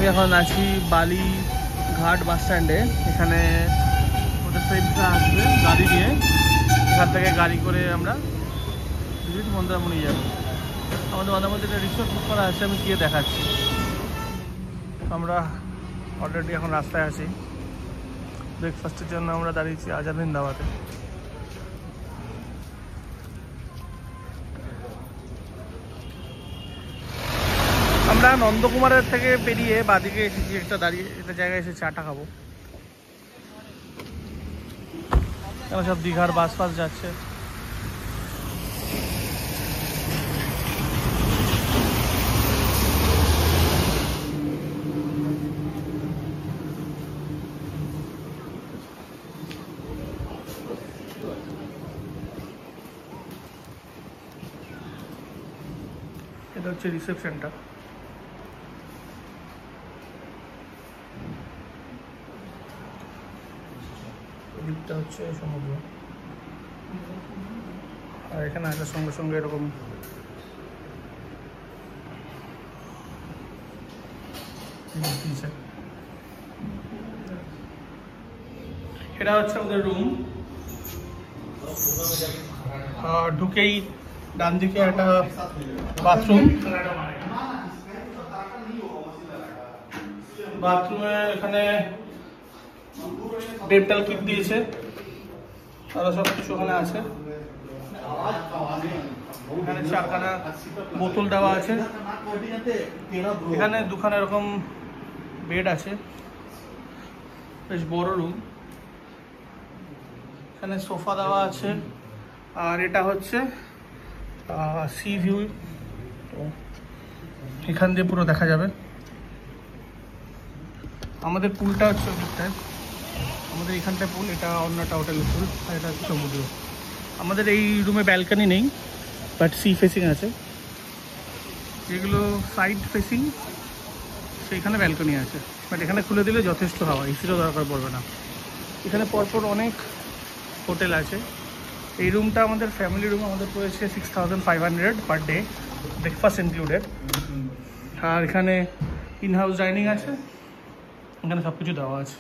আমি এখন আছি বালিঘাট বাস স্ট্যান্ডে। এখানে ওদের ফ্রেন্ডরা আসবে গাড়ি নিয়ে, এখান থেকে গাড়ি করে আমরা মন্দারমণি যাবো। আমাদের মাঝে একটা রিসোর্ট বুক করা আছে, আমি গিয়ে দেখাচ্ছি। আমরা অলরেডি এখন রাস্তায় আছি, ব্রেকফাস্টের জন্য আমরা দাঁড়িয়েছি আজাদিন দাওয়াতে। আমরা নন্দকুমারের থেকে বেরিয়ে বাদিকে এসেছি, একটা দাঁড়িয়ে একটা জায়গায় এসে চাটা খাবো। সব দীঘার বাস ফাস যাচ্ছে। এটা হচ্ছে রিসেপশনটা। দিকটা হচ্ছে সমুদ্র, আর এখানে আসার সঙ্গে সঙ্গে এরকম এটা হচ্ছে আমাদের রুম। ঢুকেই ডান দিকে একটা বাথরুম, বাথরুমে এখানে ডেন্টাল কিট দিয়েছে, আরো সব কিছু ওখানে আছে। এখানে চারখানা বোতল দেওয়া আছে। এখানে দুখানা এরকম বেড আছে, বেশ বড় রুম। এখানে সোফা দেওয়া আছে, আর এটা হচ্ছে সি ভিউ, এখান দিয়ে পুরো দেখা যাবে। আমাদের পুলটা হচ্ছে ওদিকটায়, আমাদের এখানটায় পুল, এটা অন্যটা হোটেলের পুল, আর এটা হচ্ছে সমুদ্র। আমাদের এই রুমে ব্যালকনি নেই, বাট সি ফেসিং আছে। যেগুলো সাইড ফেসিং সেইখানে ব্যালকনি আছে, বাট এখানে খুলে দিলে যথেষ্ট হাওয়া, এসিরও দরকার পড়বে না। এখানে পরপর অনেক হোটেল আছে। এই রুমটা আমাদের ফ্যামিলি রুম, আমাদের পড়েছে 6500 পার ডে, ব্রেকফাস্ট ইনক্লুডেড। আর এখানে ইনহাউস ডাইনিং আছে, এখানে সব কিছু দেওয়া আছে।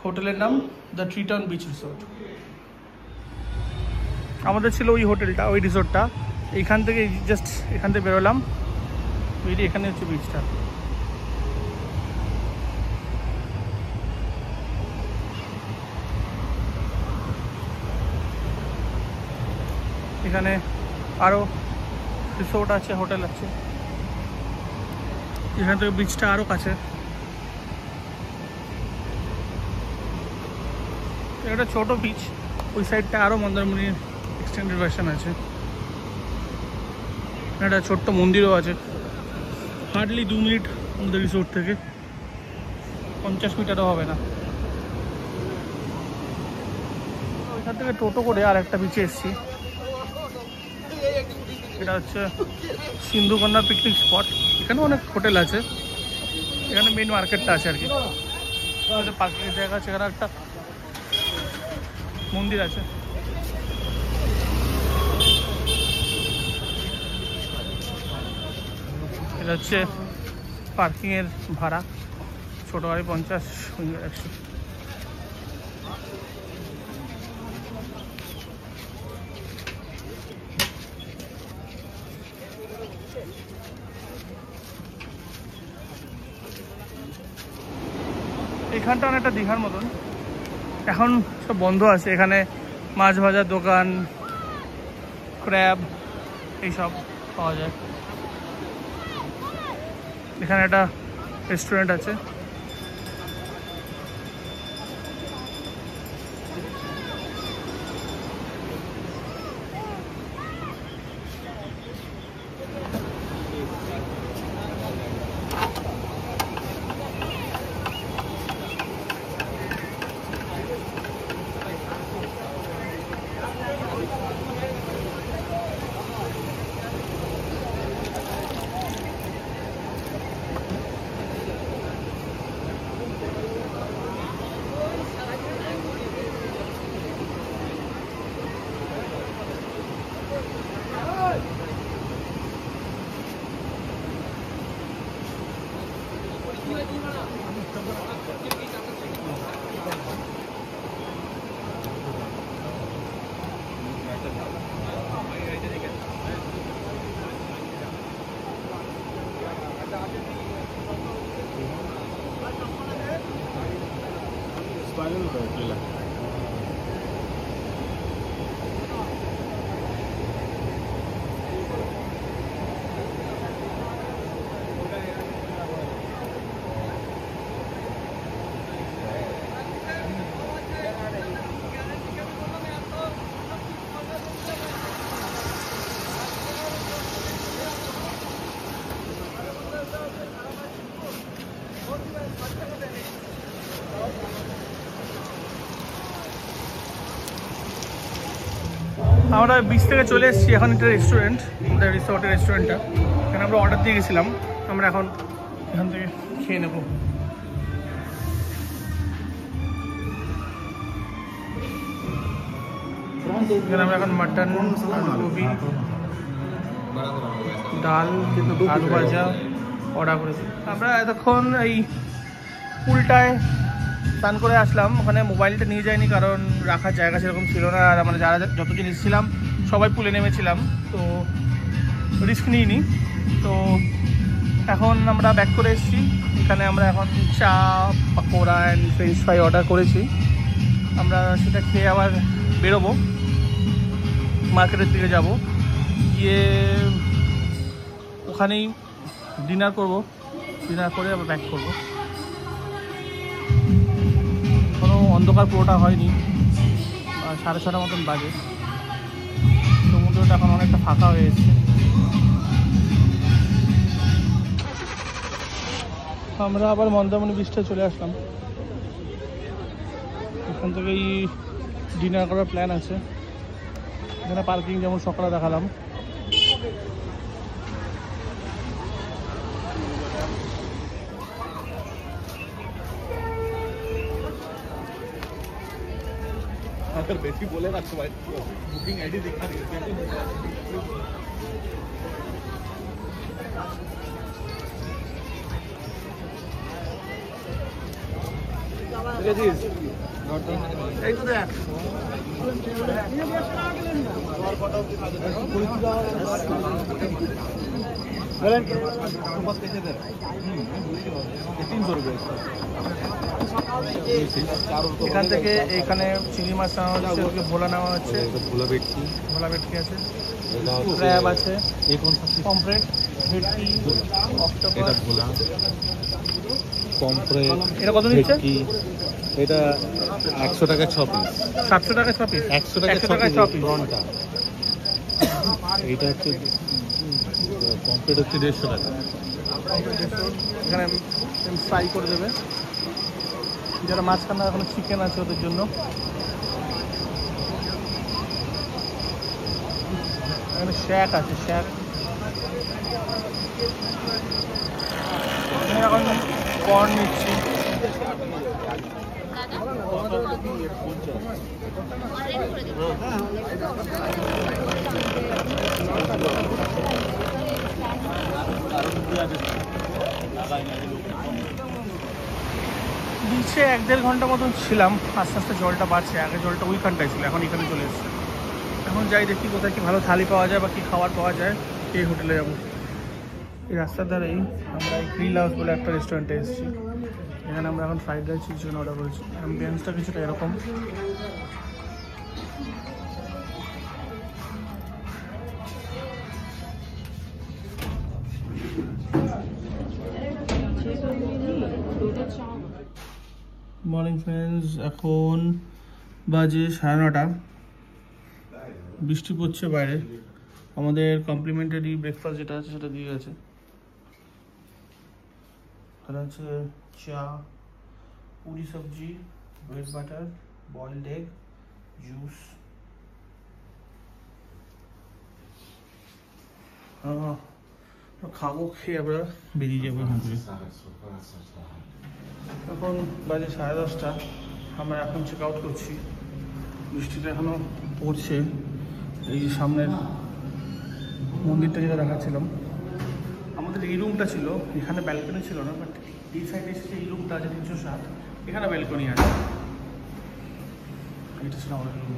হোটেলের নাম দ্য ট্রিটন বিচ রিসোর্ট। আমাদের ছিল ওই হোটেলটা, ওই রিসোর্টটা। এইখান থেকে জাস্ট এখান থেকে বেরোলাম, বেরিয়ে এখানে হচ্ছে বিচটা। এখানে আরও রিসোর্ট আছে, হোটেল আছে। এখান থেকে বিচটা আরও কাছে। একটা ছোট বিচ, ওই সাইডটা আরও মন্দারমণির এক্সটেন্ডেড ভার্সন আছে। একটা ছোট্ট মন্দিরও আছে, হার্ডলি 2 মিনিট আমাদের রিসোর্ট থেকে, 50 মিটারও হবে না। ওইখান থেকে টোটো করে আর একটা বিচে এসেছি। এটা হচ্ছে সিন্ধুকন্যা পিকনিক স্পট। এখানে অনেক হোটেল আছে, এখানে মেন মার্কেটটা আছে আর কি। পার্কিংয়ের জায়গা আছে, এখানে একটা মন্দির আছে। এটা হচ্ছে পার্কিংয়ের ভাড়া, ছোটো গাড়ি 50, 100। এখানটা অনেকটা দীঘার মতন, এখন সব বন্ধ আছে। এখানে মাছ ভাজার দোকান, ক্র্যাব এইসব পাওয়া যায়। এখানে একটা রেস্টুরেন্ট আছে। আমরা বিচ থেকে চলে এসেছি, এখন একটা রেস্টুরেন্ট, আমাদের রিসর্টের রেস্টুরেন্টটা, এখানে আমরা অর্ডার দিয়ে গেছিলাম। আমরা এখন এখান থেকে খেয়ে নেব। এখানে আমরা এখন মাটন, আলুগোবি, ডাল, আলু ভাজা অর্ডার করেছি। আমরা এতক্ষণ এই পুলটায় স্নান করে আসলাম। ওখানে মোবাইলটা নিয়ে যায়নি, কারণ রাখার জায়গা সেরকম ছিল না। আর আমরা যারা যত জিনিস ছিলাম সবাই পুলে নেমেছিলাম, তো রিস্ক নিইনি। তো এখন আমরা ব্যাক করে এসেছি। এখানে আমরা এখন চা, pakora and French fry order করেছি। আমরা সেটা খেয়ে আবার বেরোবো, মার্কেটের দিকে যাব, গিয়ে ওখানেই ডিনার করব। ডিনার করে আবার ব্যাক করবো। কোনো অন্ধকার পুরোটা হয়নি, 6:30 মতন বাজে। সমুদ্রটা এখন অনেকটা ফাঁকা হয়ে এসেছে। আমরা আবার মন্দারমণি বিচটা চলে আসলাম। এখান থেকেই ডিনার করার প্ল্যান আছে। এখানে পার্কিং যেমন সকালে দেখালাম। अगर बेसिक बोलेगा तो भाई बुकिंग आईडी दिखा रही है। এই তো দেখ এখান থেকে এখানে চিংড়ি মাছ নেওয়া হচ্ছে, ভোলা নেওয়া হচ্ছে, ভোলা ভেটকি আছে, ক্র্যাব আছে, পমফ্রেট, ভেটকি, অক্টোপাস। এটা কত নিচ্ছে? এটা 100 টাকা 6 পিস, 700 টাকা 6 পিস, 100 টাকা 6 পিস ব্রনটা। এইটা হচ্ছে পমফ্রেট হচ্ছে 150 টাকা। এখানে ফ্রাই করে দেবে। যারা মাছ খান না, এখন চিকেন আছে ওদের জন্য। এখানে শ্যাক আছে, শ্যাক। এখন কর্ন নিচ্ছি। বিচে 1-1.5 ঘন্টা মতন ছিলাম। আস্তে আস্তে জলটা বাড়ছে। আগে জলটা ওইখানটায় ছিল, এখন এখানে চলে এসেছে। এখন যাই দেখি কোথায় কি ভালো থালি পাওয়া যায় বা কি খাবার পাওয়া যায়, এই হোটেলে যাবো। এই রাস্তার ধারেই আমরা এই গ্রিল হাউস বলে একটা রেস্টুরেন্টে এসেছি। এখানে আমরা এখন ফ্রাইড রাইস, চিকেন অর্ডার করেছি। অ্যাম্বিয়েন্সটা কিছুটা এরকম। মর্নিং ফ্রেন্ডস, এখন বাজে 9:30। বৃষ্টি পড়ছে বাইরে। আমাদের কমপ্লিমেন্টারি ব্রেকফাস্ট যেটা আছে সেটা দিয়ে গেছে। তাহলে হচ্ছে চা, পুরি সবজি, bread butter, boiled egg, juice. খাবো, খেয়ে আমরা বেরিয়ে যাবো এখান থেকে। এখন বাজে 10:30। আমরা এখন চেক আউট করছি। বৃষ্টিটা এখনো পড়ছে। এই যে সামনের মন্দিরটা যেটা দেখাচ্ছিলাম, আমাদের এই রুমটা ছিল, এখানে ব্যালকনি ছিল না, বাট এই সাইডে এসে এই রুমটা আছে 307, এখানে ব্যালকনি আছে। এটা ছিল আমাদের রুম।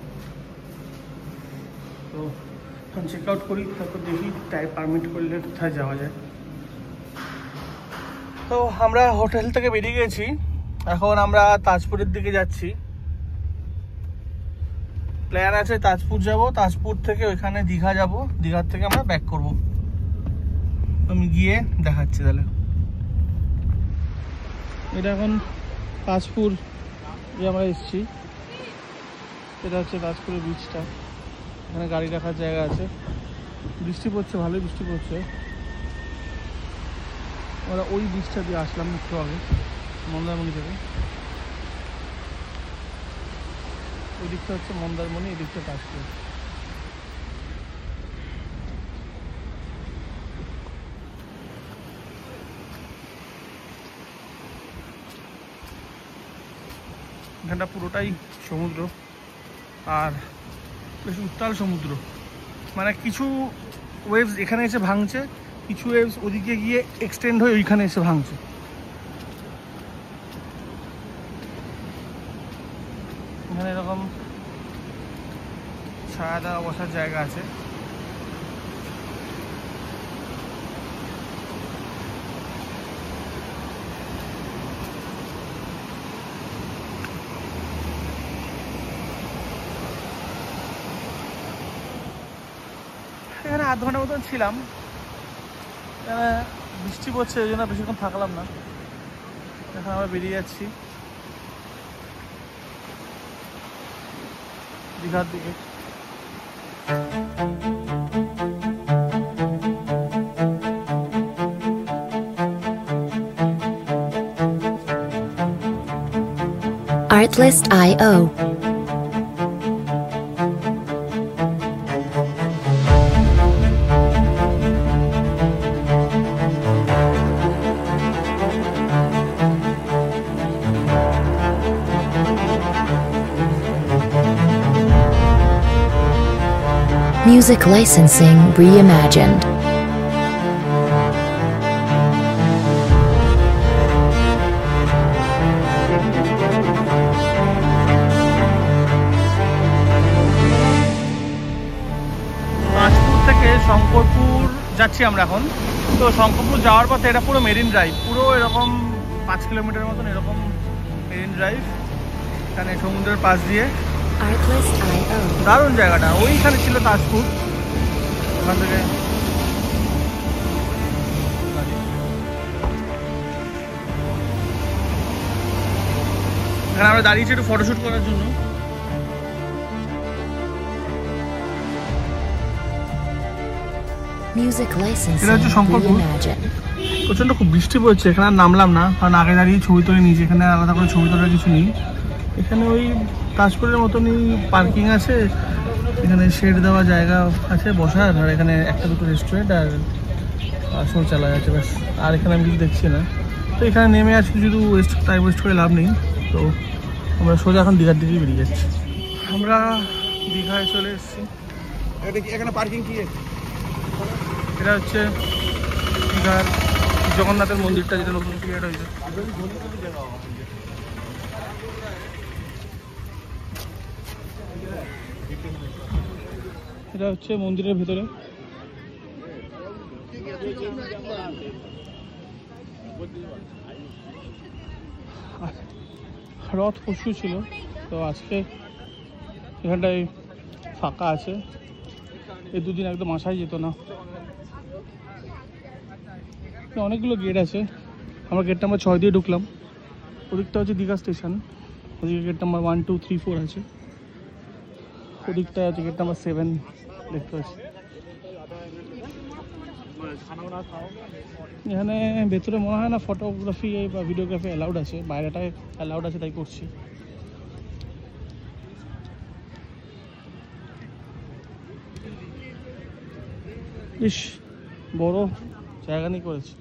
তো এখন চেক আউট করি, তারপর দেখি টাইম পারমিট করলে কোথায় যাওয়া যায়। তো আমরা হোটেল থেকে বেরিয়ে গেছি, এখন আমরা তাজপুরের দিকে যাচ্ছি। প্ল্যান আছে তাজপুর যাব, তাজপুর থেকে ওইখানে দীঘা যাব, দীঘার থেকে আমরা ব্যাক করব। আমি গিয়ে দেখাচ্ছি তাহলে। এটা এখন তাজপুর যে আমরা এসেছি, এটা হচ্ছে তাজপুরের বিচটা। এখানে গাড়ি রাখার জায়গা আছে। বৃষ্টি পড়ছে, ভালোই বৃষ্টি পড়ছে। আমরা ওই বিচটা দিয়ে আসলাম একটু আগে মন্দারমণি থেকে। ওই দিকটা হচ্ছে মন্দারমণি, এই দিকটা তাজপুর। এখানটা পুরোটাই সমুদ্র, আর বেশ উত্তাল সমুদ্র। মানে কিছু ওয়েভস এখানে এসে ভাঙছে, কিছু ওয়েভস ওদিকে গিয়ে এক্সটেন্ড হয়ে ওইখানে এসে ভাঙছে। এখানে এরকম ছায়া দেওয়া বসার জায়গা আছে। এখানে আধ ঘন্টার মতন ছিলাম। এখানে বৃষ্টি পড়ছে, ওই জন্য বেশিক্ষণ থাকলাম না। এখন আমরা বেরিয়ে যাচ্ছি দীঘার দিকে। Artlist.io Music licensing reimagined. Tajpur থেকে শঙ্করপুর যাচ্ছি আমরা এখন। তো শঙ্করপুর যাওয়ার পথে এটা পুরো মেরিন ড্রাইভ, পুরো এরকম 5 কিলোমিটার মতন এরকম মেরিন ড্রাইভ, এখানে সমুদ্রের পাশ দিয়ে। Artlist.io দারুণ জায়গাটা। ওইখানে ছিল তাজপুর, ওখান থেকে এখানে আমরা দাঁড়িয়েছি একটু ফটোশ্যুট করার জন্য। Music licensing এটা হচ্ছে শঙ্করপুর। reimagined. প্রচণ্ড খুব বৃষ্টি পড়ছে, এখানে আর নামলাম না, কারণ আগে দাঁড়িয়ে ছবি তুলে নিয়েছি। এখানে আলাদা করে ছবি তোলার কিছু নেই। এখানে ওই তাজপুরের মতনই পার্কিং আছে, এখানে শেড দেওয়া জায়গা আছে বসার, আর এখানে একটা দুটো রেস্টুরেন্ট আর শৌচালয় আছে ব্যাস। আর এখানে আমি কিছু দেখছি না। তো এখানে নেমে আছি, শুধু টাইম ওয়েস্ট করে লাভ নেই। তো আমরা সোজা এখন দীঘার দিকেই বেরিয়ে যাচ্ছি। আমরা দীঘায় চলে এসেছি। এখানে পার্কিং কি? এটা হচ্ছে দীঘার জগন্নাথের মন্দিরটা, যেটা নতুন ক্রিয়েট হয়েছে। এটা হচ্ছে মন্দিরের ভেতরে। রথ পরশু ছিল, তো আজকে এখানটায় ফাঁকা আছে। এই দুদিন একদম আসাই যেত না। অনেকগুলো গেট আছে। আমরা গেট নাম্বার 6 দিয়ে ঢুকলাম। ওদিকটা হচ্ছে দীঘা স্টেশন, ওদিকে গেট নাম্বার 1, 2, 3, 4 আছে। ওদিকটা হচ্ছে গেট নাম্বার 7 দেখতে পাচ্ছি। এখানে ভেতরে মনে হয় না ফটোগ্রাফি বা ভিডিওগ্রাফি অ্যালাউড আছে, বাইরেটায় অ্যালাউড আছে, তাই করছি। বেশ বড় জায়গা নিয়ে করেছে।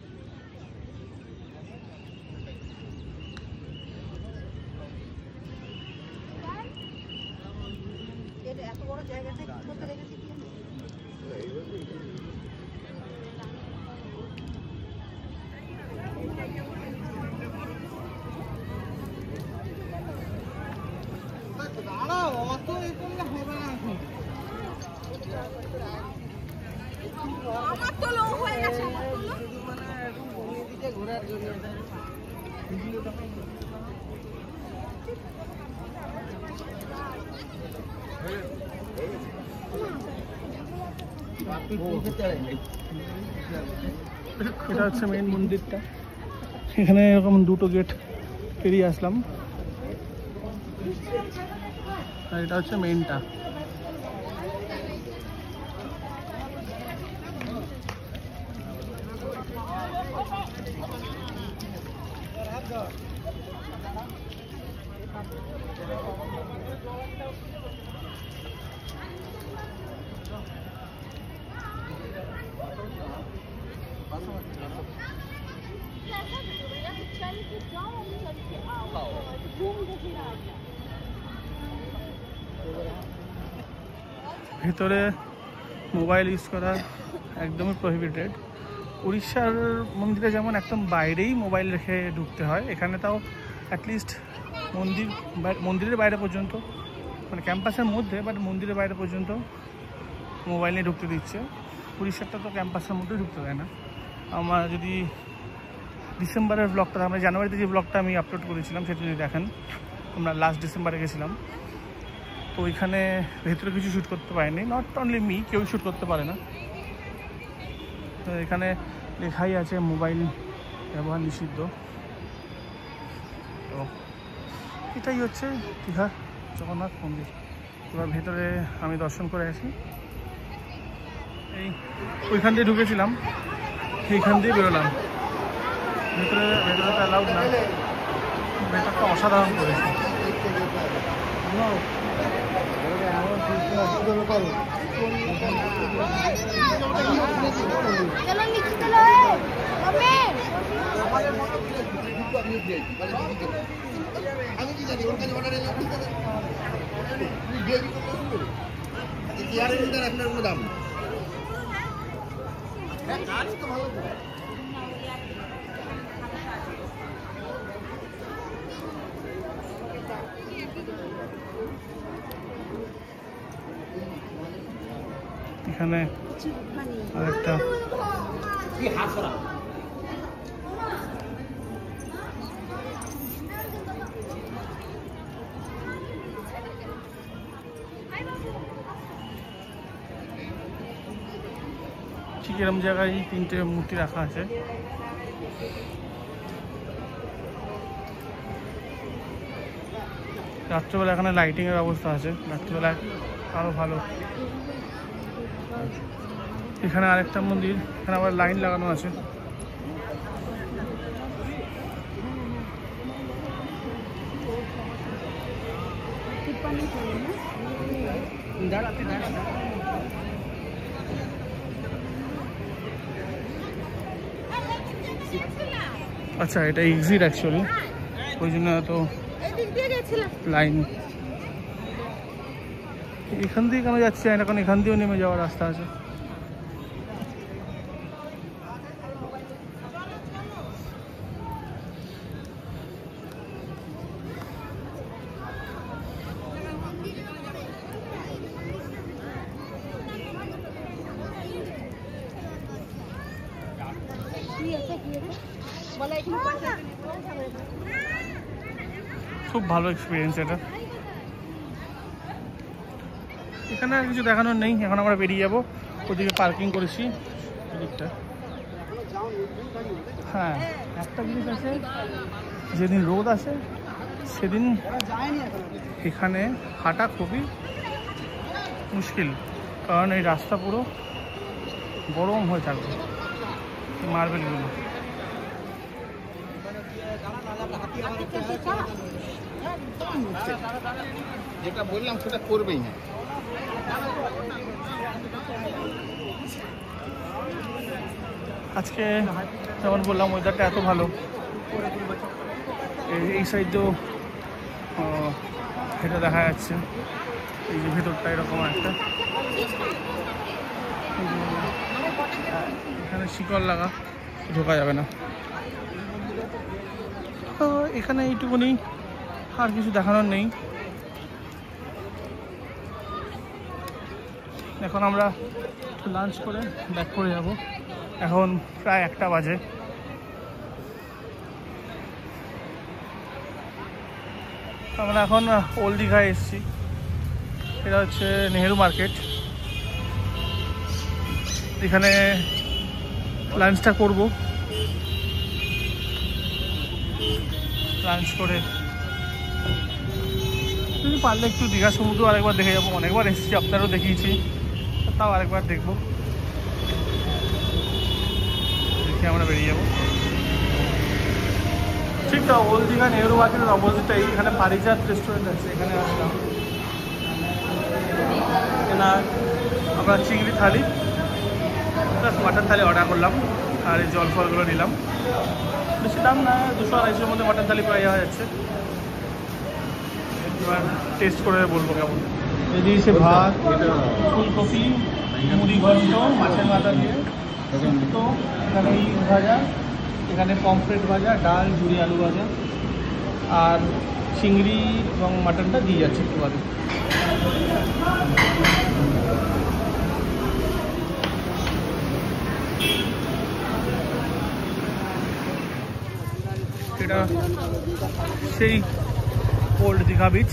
এটা হচ্ছে মেইন মন্দিরটা। এখানে এরকম দুটো গেট পেরিয়ে আসলাম, আর এটা হচ্ছে মেইনটা। ভেতরে মোবাইল ইউজ করা একদমই প্রহিবিটেড। উড়িষ্যার মন্দিরে যেমন একদম বাইরেই মোবাইল রেখে ঢুকতে হয়, এখানে তাও অ্যাটলিস্ট মন্দিরের বাইরে পর্যন্ত, মানে ক্যাম্পাসের মধ্যে, বাট মন্দিরের বাইরে পর্যন্ত মোবাইল নিয়ে ঢুকতে দিচ্ছে। উড়িষ্যারটা তো ক্যাম্পাসের মধ্যে ঢুকতে দেয় না। আমার যদি ডিসেম্বরের ব্লগটা, আমরা জানুয়ারিতে যে ব্লগটা আমি আপলোড করেছিলাম সেটা যদি দেখেন, আমরা লাস্ট ডিসেম্বরে গেছিলাম, তো ওইখানে ভেতরে কিছু শ্যুট করতে পারিনি। নট অনলি মি, কেউ শ্যুট করতে পারে না। তো এখানে লেখাই আছে মোবাইল ব্যবহার নিষিদ্ধ। তো এটাই হচ্ছে দীঘার জগন্নাথ মন্দির। এবার ভেতরে আমি দর্শন করে আসি। এই ওইখান দিয়ে ঢুকেছিলাম, এইখান দিয়ে বেরোলাম। ভেতরে তো অ্যালাউড না। ভেতরটা অসাধারণ করেছে। এখানে আরেকটা ঠিক এরকম জায়গায় 3টে মূর্তি রাখা আছে। রাত্রেবেলা এখানে লাইটিংয়ের ব্যবস্থা আছে, রাত্রেবেলায় আরও ভালো। এখানে আরেকটা মন্দির, এখানে আবার লাইন লাগানো আছে। আচ্ছা, এটা এক্সিট অ্যাকচুয়ালি, ওই জন্য তো লাইন। এখান দিয়ে কেন যাচ্ছে না, কারণ এখান দিয়েও নেমে যাওয়ার রাস্তা আছে। খুব ভালো এক্সপিরিয়েন্স এটা। এখানে আর কিছু দেখানোর নেই, এখন আমরা বেরিয়ে যাবো। ওদিকে পার্কিং করেছি ওদিকটা। হ্যাঁ, একটা জিনিস আছে, যেদিন রোদ আসে সেদিন এখানে হাঁটা খুবই মুশকিল, কারণ এই রাস্তা পুরো গরম হয়ে থাকবে, মার্বেলগুলো। যেটা বললাম সেটা করবেই না। আজকে যেমন বললাম ওয়েদারটা এত ভালো, এই সাইড দিয়েও এটা দেখা যাচ্ছে। এই যে ভেতরটা এরকম একটা, এখানে শিকড় লাগা, ঢোকা যাবে না। তো এখানে এইটুকুনি, আর কিছু দেখানোর নেই। এখন আমরা একটু লাঞ্চ করে ব্যাক করে যাব। এখন প্রায় 1টা বাজে। আমরা এখন ওল্ড দীঘায় এসেছি। এটা হচ্ছে নেহেরু মার্কেট। এখানে লাঞ্চটা করব। লাঞ্চ করে যদি পারলে একটু দীঘা সমুদ্র আরেকবার দেখে যাবো। অনেকবার এসেছি, আপনারও দেখিয়েছি, তাও আরেকবার দেখবো। দেখে আমরা বেরিয়ে যাবো। ঠিক তো, ওল্ড দীঘা নেহেরু মার্কেটের অপোজিটে এখানে পারিজাত রেস্টুরেন্ট আছে, এখানে আসলাম। এখানে আমরা চিংড়ি থালি প্লাস মাটন থালি অর্ডার করলাম, আর এই জল ফলগুলো নিলাম। বেশি দাম না, 200-250-এর মধ্যে মাটন থালি প্রায় হয়ে যাচ্ছে। এবার টেস্ট করে বলবো কেমন। এই দিয়েছে ভাত, ফুলকপি, মুড়ি ঘন্ট, মাছের মাথা দিয়ে তো, এখানে ইলিশ ভাজা, এখানে পমফ্রেট ভাজা, ডাল, ঝুড়ি আলু ভাজা, আর চিংড়ি এবং মাটনটা দিয়ে যাচ্ছে একটু বাদে। এটা সেই ওল্ড দীঘা বিচ।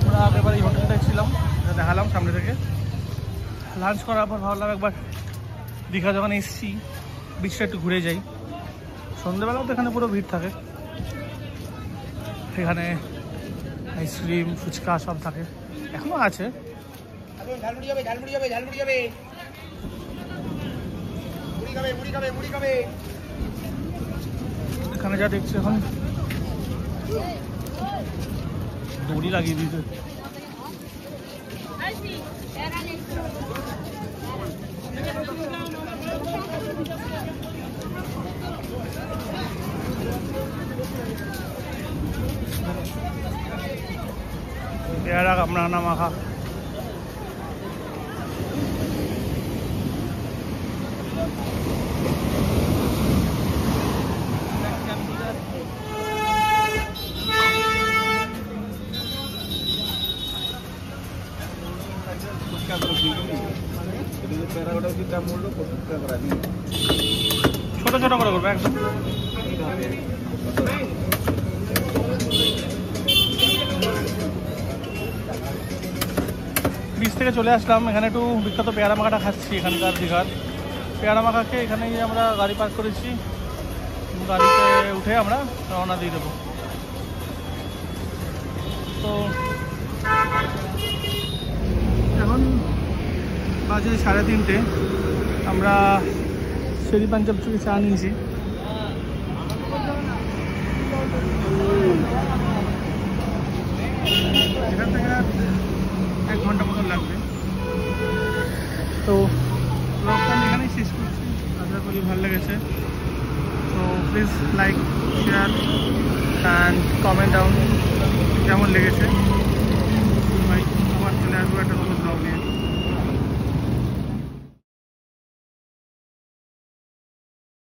আমরা আগেবার এই হোটেলটায় ছিলাম, দেখালাম সামনে থেকে। লাঞ্চ করার পর ভাবলাম একবার দীঘা যখন এসেছি বিচটা একটু ঘুরে যাই। সন্ধ্যেবেলাও তো এখানে পুরো ভিড় থাকে। এখানে আইসক্রিম, ফুচকা সব থাকে, এখনো আছে। এখানে যা দেখছি এখন দড়ি লাগিয়ে দিয়েছে। পেয়ারা কামড়ানা মাখা। ছোট ছোট করে করবে একদম। বিচ থেকে চলে আসলাম, এখানে একটু বিখ্যাত পেয়ারা মাখাটা খাচ্ছি। এখানকার দীঘার পেয়ারা মাখাকে এখানে আমরা গাড়ি পার্ক করেছি, গাড়িতে উঠে আমরা রওনা দিয়ে দেবো। তো এখন বাজে 3:30। আমরা শেরি পাঞ্জাব থেকে চা নিয়েছি। এখান থেকে 1 ঘন্টা মতন লাগবে। তো ব্লগটা আমি এখানেই শেষ করছি। আশা করি ভালো লেগেছে। তো please like, share and comment down কেমন লেগেছে। ভাই আমার চলে আসবো একটা নতুন